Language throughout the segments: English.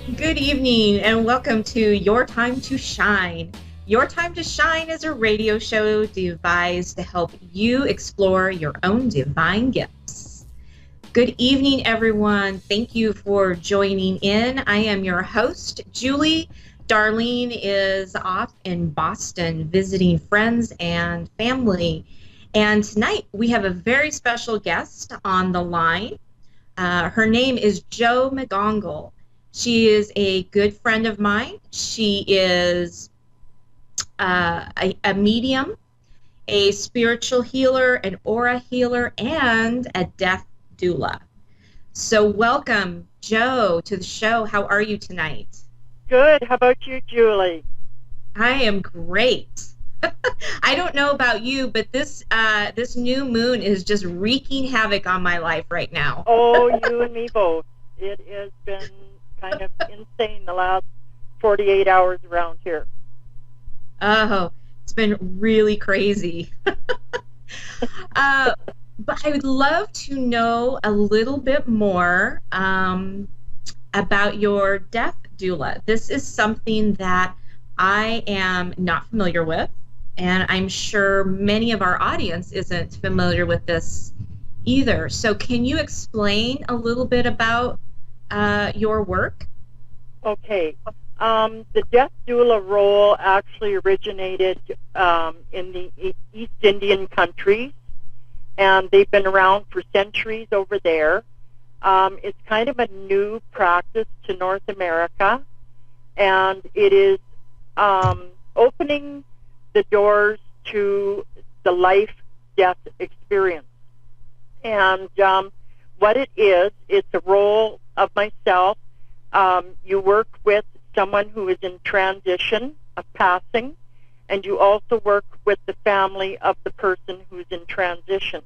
Good evening and welcome to Your Time to Shine. Your Time to Shine is a radio show devised to help you explore your own divine gifts. Good evening, everyone. Thank you for joining in. I am your host, Julie. Darlene is off in Boston visiting friends and family. And tonight we have a very special guest on the line. Her name is Jo McGongle. She is a good friend of mine. She is a medium, a spiritual healer, an aura healer, and a death doula. So, welcome, Jo, to the show. How are you tonight? Good. How about you, Julie? I am great. I don't know about you, but this new moon is just wreaking havoc on my life right now. Oh, you and me both. It has been kind of insane the last 48 hours around here. Oh, it's been really crazy. uh, but I would love to know a little bit more about your death doula. This is something that I am not familiar with, and I'm sure many of our audience isn't familiar with this either. So, can you explain a little bit about your work? Okay. The death doula role actually originated in the East Indian countries, and they've been around for centuries over there. It's kind of a new practice to North America, and it is opening the doors to the life-death experience. And what it is, it's a role of myself. You work with someone who is in transition of passing, and you also work with the family of the person who's in transition.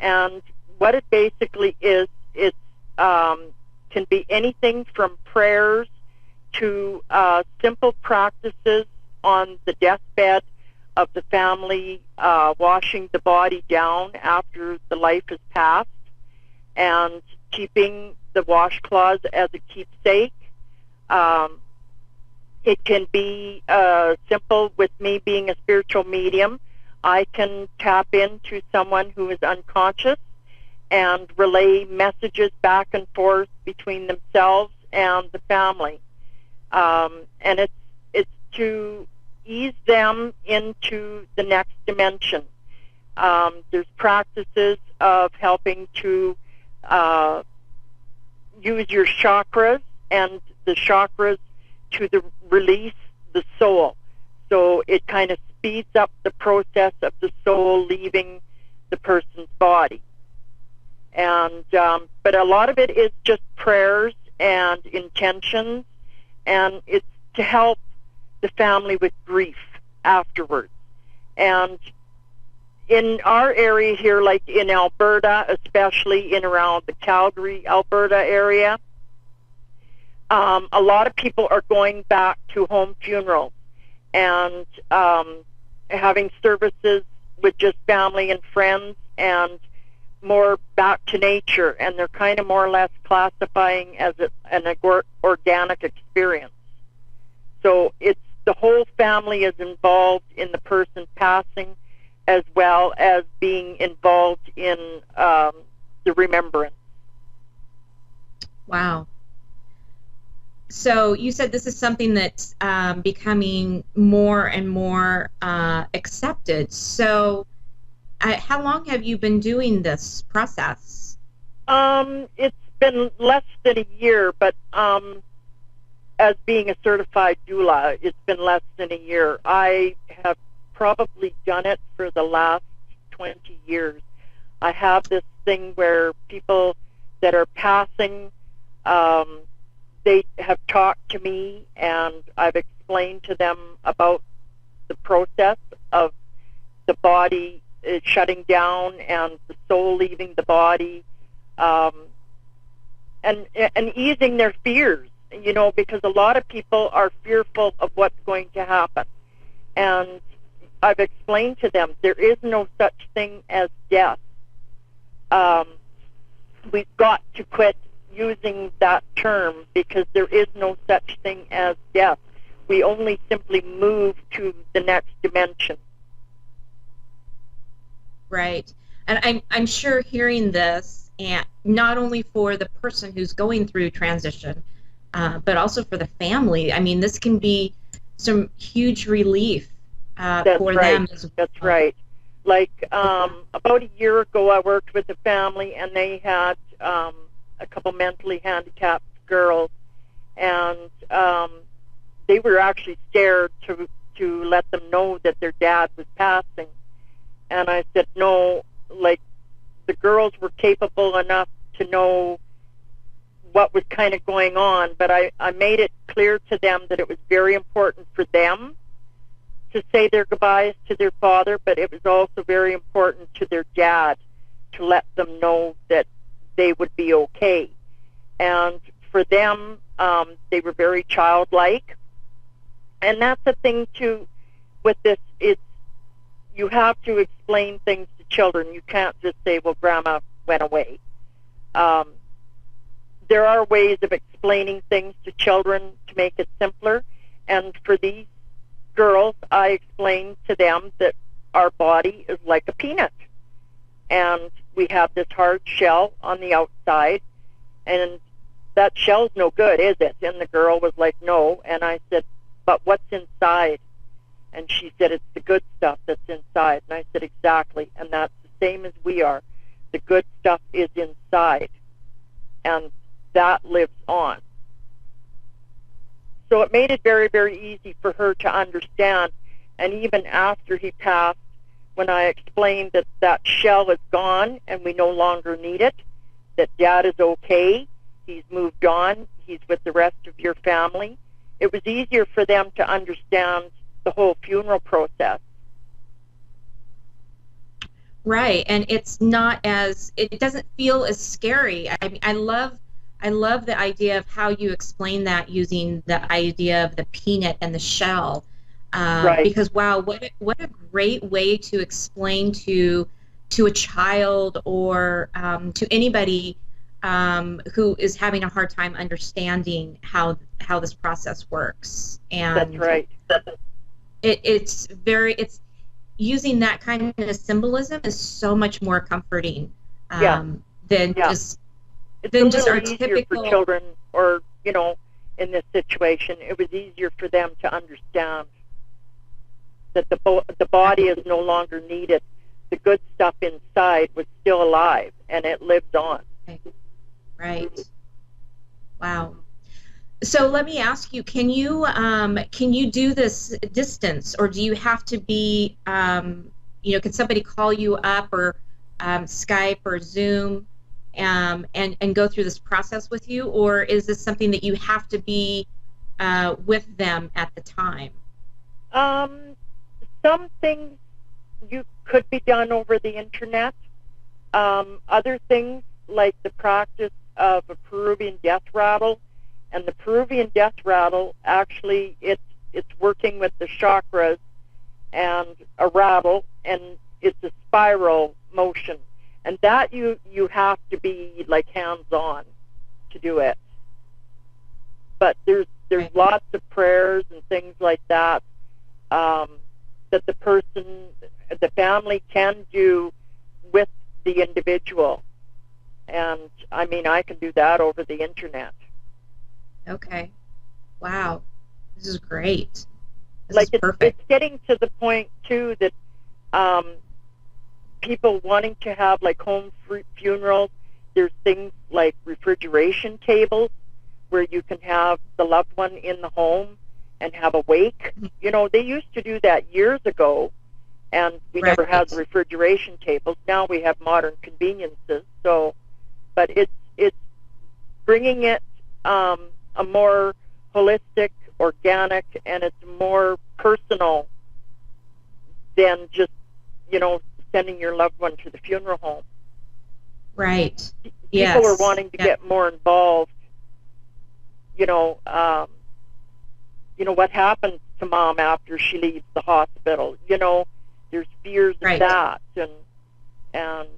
And what it basically is, it can be anything from prayers to simple practices on the deathbed of the family, washing the body down after the life has passed, and keeping the washcloths as a keepsake. It can be simple with me being a spiritual medium. I can tap into someone who is unconscious and relay messages back and forth between themselves and the family. And it's to ease them into the next dimension. There's practices of helping to use your chakras and the chakras to release the soul. So it kind of speeds up the process of the soul leaving the person's body. And but a lot of it is just prayers and intentions, and it's to help the family with grief afterwards. And in our area here, like in Alberta, especially in around the Calgary, Alberta area, a lot of people are going back to home funerals and having services with just family and friends and more back to nature, and they're kind of more or less classifying as an organic experience. So it's the whole family is involved in the person passing, as well as being involved in the remembrance. Wow. So you said this is something that's becoming more and more accepted. So how long have you been doing this process? It's been less than a year, but as being a certified doula, it's been less than a year. I have probably done it for the last 20 years. I have this thing where people that are passing, they have talked to me, and I've explained to them about the process of the body shutting down and the soul leaving the body, and easing their fears, because a lot of people are fearful of what's going to happen. And I've explained to them there is no such thing as death. We've got to quit using that term because there is no such thing as death. We only simply move to the next dimension. Right. And I'm sure hearing this, and not only for the person who's going through transition, but also for the family. I mean, this can be some huge relief for them as well. That's right. Like about a year ago, I worked with a family, and they had a couple mentally handicapped girls, and they were actually scared to let them know that their dad was passing. And I said, no, like, the girls were capable enough to know what was kind of going on, but I made it clear to them that it was very important for them to say their goodbyes to their father, but it was also very important to their dad to let them know that they would be okay. And for them, they were very childlike. And that's the thing, too, with this, it's, you have to explain things to children. You can't just say, well, Grandma went away. There are ways of explaining things to children to make it simpler. And for these girls, I explained to them that our body is like a peanut. And we have this hard shell on the outside. And that shell's no good, is it? And the girl was like, no. And I said, but what's inside? And she said, it's the good stuff that's inside. And I said, exactly. And that's the same as we are. The good stuff is inside. And that lives on. So it made it very, very easy for her to understand. And even after he passed, when I explained that that shell is gone and we no longer need it, that Dad is okay, he's moved on, he's with the rest of your family, it was easier for them to understand the whole funeral process. Right, and it's not as, it doesn't feel as scary. I mean, I love the idea of how you explain that using the idea of the peanut and the shell. Right. Because wow, what a great way to explain to a child or to anybody who is having a hard time understanding how this process works. And that's right. It's using that kind of symbolism is so much more comforting than just our typical. For children, or in this situation, it was easier for them to understand that the body is no longer needed. The good stuff inside was still alive, and it lived on. Right. Wow. So let me ask you: can you do this distance, or do you have to be? Can somebody call you up, or Skype or Zoom, and go through this process with you, or is this something that you have to be with them at the time? Some things you could be done over the internet. Other things, like the practice of a Peruvian death rattle, and the Peruvian death rattle, actually it's working with the chakras and a rattle, and it's a spiral motion, and that you have to be like hands-on to do it. But there's lots of prayers and things like that that the family can do with the individual. And I mean, I can do that over the internet. Okay. Wow. This is great. This is perfect. It's getting to the point too that people wanting to have like home funerals, there's things like refrigeration tables where you can have the loved one in the home and have a wake. They used to do that years ago, and we never had refrigeration tables. Now we have modern conveniences. So, but it's bringing it a more holistic, organic, and it's more personal than just sending your loved one to the funeral home. Right. People are wanting to get more involved. What happens to Mom after she leaves the hospital? There's fears of that, and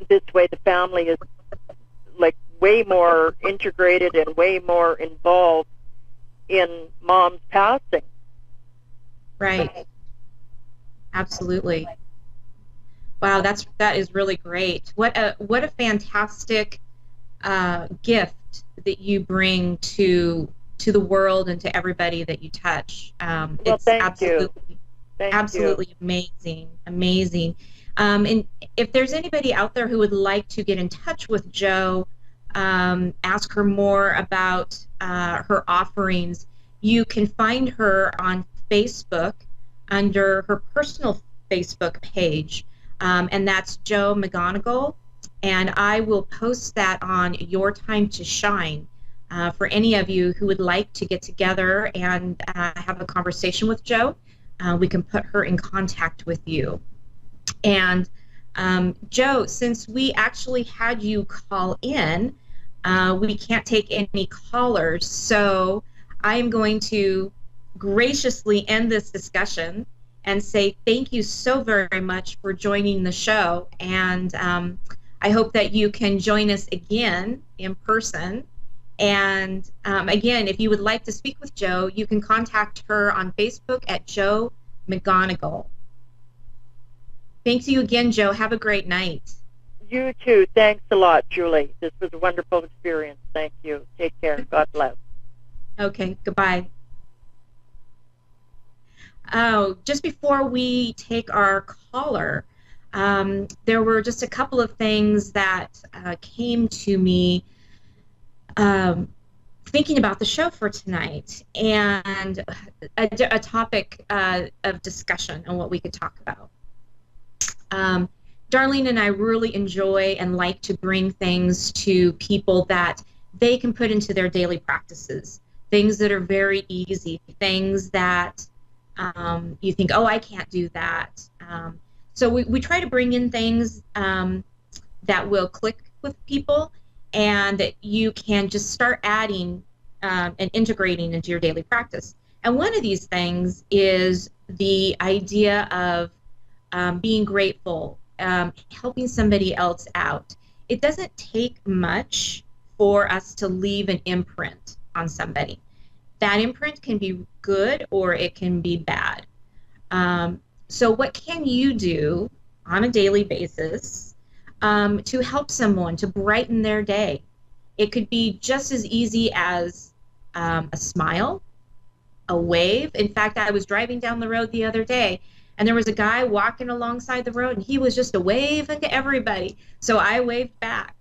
this way the family is like way more integrated and way more involved in Mom's passing. Right. Absolutely. Wow, that is really great. What a fantastic gift that you bring to the world and to everybody that you touch. Well, It's thank you. absolutely amazing, amazing. And if there's anybody out there who would like to get in touch with Jo, ask her more about her offerings, you can find her on Facebook under her personal Facebook page, and that's Jo McGonigal. And I will post that on Your Time to Shine for any of you who would like to get together and have a conversation with Jo. We can put her in contact with you. And Jo, since we actually had you call in, we can't take any callers, so I am going to graciously end this discussion and say thank you so very much for joining the show. And I hope that you can join us again in person. And again, if you would like to speak with Jo, you can contact her on Facebook at Jo McGonigal. Thanks you again, Jo. Have a great night. You too. Thanks a lot, Julie. This was a wonderful experience. Thank you. Take care. God bless. Okay, goodbye. Oh, just before we take our caller, there were just a couple of things that came to me thinking about the show for tonight, and a topic of discussion on what we could talk about. Darlene and I really enjoy and like to bring things to people that they can put into their daily practices, things that are very easy, things that you think, oh, I can't do that. So we try to bring in things that will click with people and that you can just start adding and integrating into your daily practice. And one of these things is the idea of being grateful, helping somebody else out. It doesn't take much for us to leave an imprint on somebody. That imprint can be good or it can be bad. So what can you do on a daily basis to help someone, to brighten their day? It could be just as easy as a smile, a wave. In fact, I was driving down the road the other day, and there was a guy walking alongside the road, and he was just a waving to everybody. So I waved back.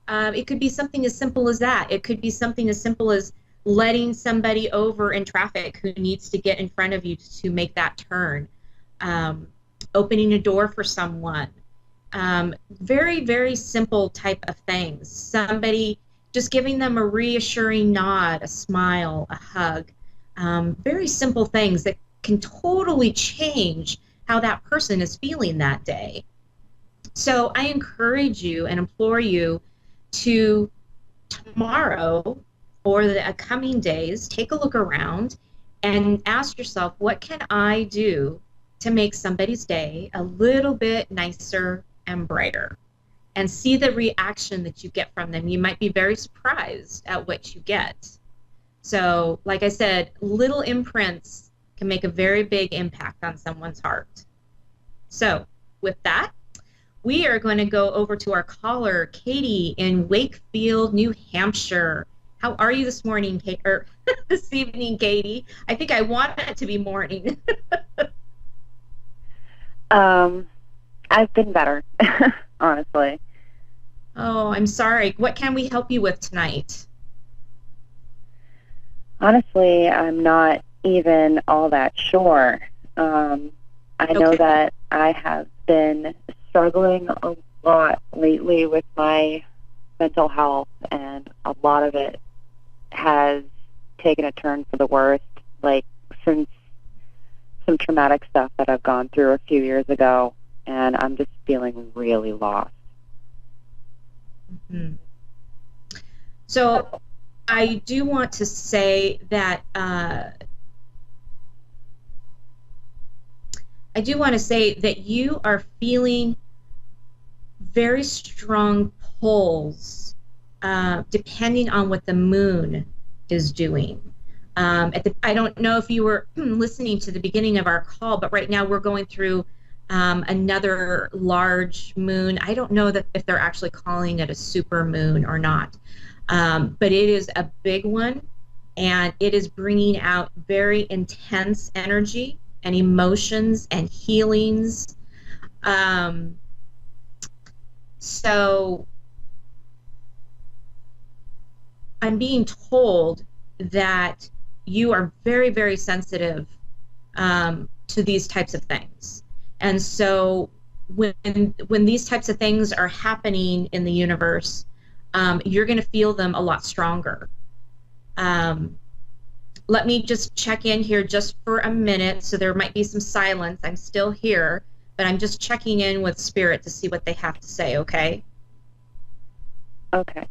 It could be something as simple as that. It could be something as simple as letting somebody over in traffic who needs to get in front of you to make that turn. Opening a door for someone. Very, very simple type of things. Somebody, just giving them a reassuring nod, a smile, a hug. Very simple things that can totally change how that person is feeling that day. So I encourage you and implore you to tomorrow or the coming days, take a look around and ask yourself, what can I do to make somebody's day a little bit nicer and brighter? And see the reaction that you get from them. You might be very surprised at what you get. So, like I said, little imprints can make a very big impact on someone's heart. So, with that, we are going to go over to our caller, Katie, in Wakefield, New Hampshire. How are you this morning, Kate, or this evening, Katie? I think I want it to be morning. I've been better, honestly. Oh, I'm sorry. What can we help you with tonight? Honestly, I'm not even all that sure. I know that I have been struggling a lot lately with my mental health, and a lot of it has taken a turn for the worst, like since some traumatic stuff that I've gone through a few years ago, and I'm just feeling really lost. Mm-hmm. So I do want to say that you are feeling very strong pulls depending on what the moon is doing. I don't know if you were listening to the beginning of our call, but right now we're going through another large moon. I don't know if they're actually calling it a super moon or not, but it is a big one, and it is bringing out very intense energy and emotions and healings. So I'm being told that you are very, very sensitive to these types of things. And so when these types of things are happening in the universe, you're going to feel them a lot stronger. Let me just check in here just for a minute. So there might be some silence. I'm still here, but I'm just checking in with Spirit to see what they have to say, okay? Okay.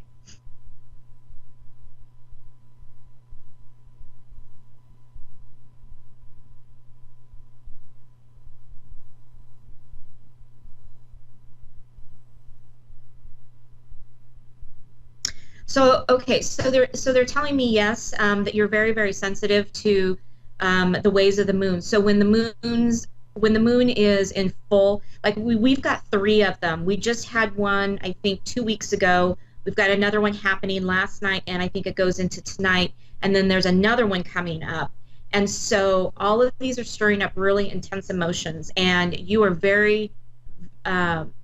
So okay, so they're telling me yes, that you're very, very sensitive to the ways of the moon. So when the moon is in full, like we've got 3 of them. We just had one, I think, 2 weeks ago. We've got another one happening last night, and I think it goes into tonight. And then there's another one coming up. And so all of these are stirring up really intense emotions, and you are very,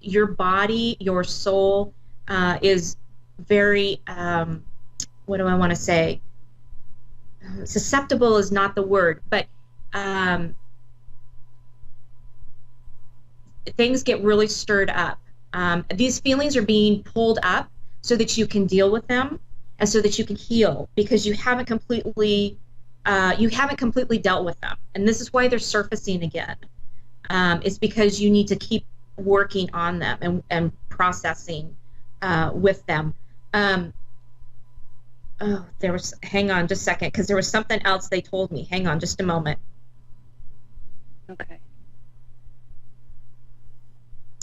your body, your soul is very, what do I want to say? Susceptible is not the word, but things get really stirred up. These feelings are being pulled up so that you can deal with them and so that you can heal, because you haven't completely dealt with them. And this is why they're surfacing again. It's because you need to keep working on them and processing with them. Hang on just a second, because there was something else they told me. Hang on just a moment. Okay.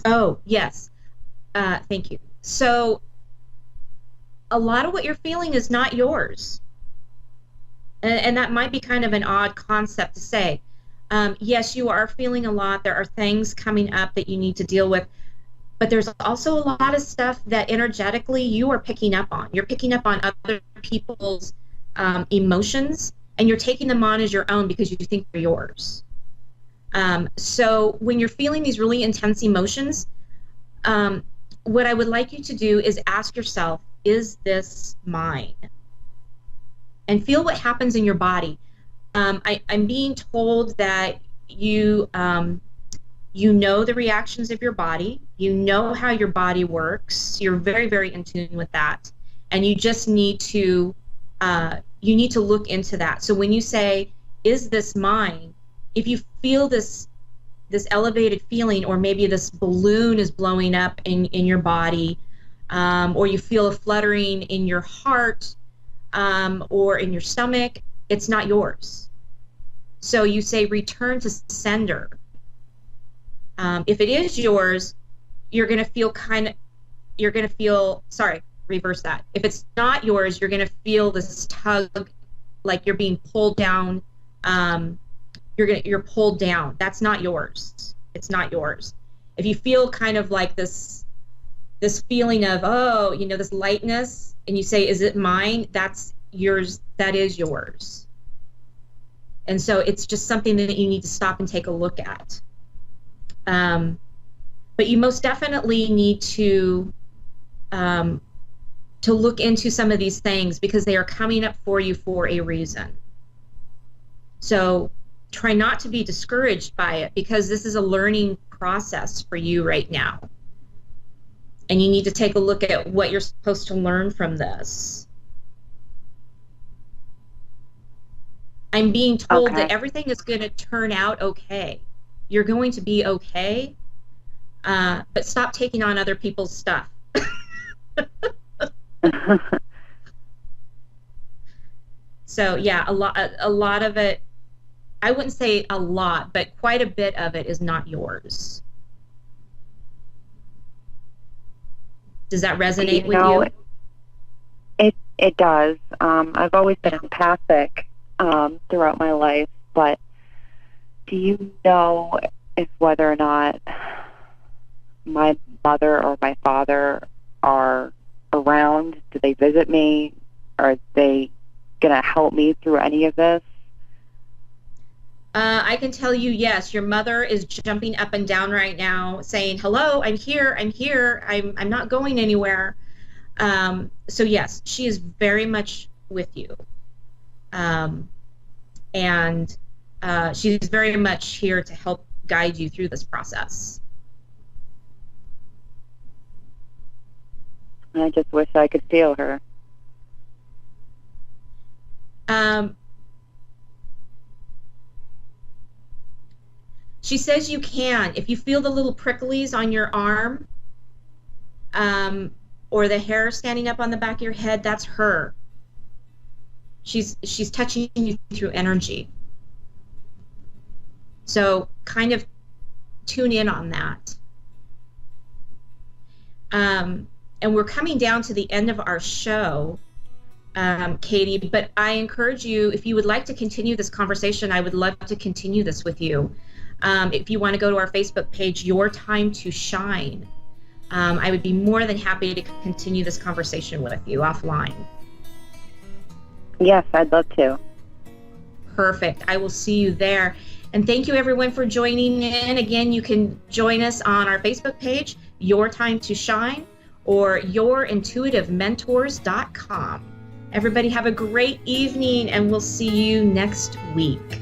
Oh, yes. Thank you. So a lot of what you're feeling is not yours. And that might be kind of an odd concept to say. Yes, you are feeling a lot. There are things coming up that you need to deal with. But there's also a lot of stuff that energetically you are picking up on. You're picking up on other people's emotions, and you're taking them on as your own because you think they're yours. So when you're feeling these really intense emotions, what I would like you to do is ask yourself, is this mine? And feel what happens in your body. I'm being told that you know the reactions of your body. You know how your body works. You're very, very in tune with that. And you just need to look into that. So when you say, is this mine? If you feel this elevated feeling, or maybe this balloon is blowing up in your body, or you feel a fluttering in your heart, or in your stomach, it's not yours. So you say, return to sender. If it is yours, you're going to feel, reverse that. If it's not yours, you're going to feel this tug, like you're being pulled down. You're pulled down. That's not yours. It's not yours. If you feel kind of like this feeling of, this lightness, and you say, is it mine? That's yours. That is yours. And so it's just something that you need to stop and take a look at. But you most definitely need to look into some of these things, because they are coming up for you for a reason. So try not to be discouraged by it, because this is a learning process for you right now. And you need to take a look at what you're supposed to learn from this. I'm being told that everything is going to turn out okay. You're going to be okay, but stop taking on other people's stuff. So yeah, a lot of it, I wouldn't say a lot, but quite a bit of it is not yours. Does that resonate with you? It does. I've always been empathic throughout my life, but do you know if whether or not my mother or my father are around? Do they visit me? Are they going to help me through any of this? I can tell you, yes, your mother is jumping up and down right now saying, hello, I'm here, I'm not going anywhere. So yes, she is very much with you. And she's very much here to help guide you through this process. I just wish I could feel her. She says you can. If you feel the little pricklies on your arm, or the hair standing up on the back of your head, that's her. She's touching you through energy. So kind of tune in on that. And we're coming down to the end of our show, Katie, but I encourage you, if you would like to continue this conversation, I would love to continue this with you. If you want to go to our Facebook page, Your Time to Shine, I would be more than happy to continue this conversation with you offline. Yes, I'd love to. Perfect. I will see you there. And thank you, everyone, for joining in. Again, you can join us on our Facebook page, Your Time to Shine, or yourintuitivementors.com. Everybody have a great evening, and we'll see you next week.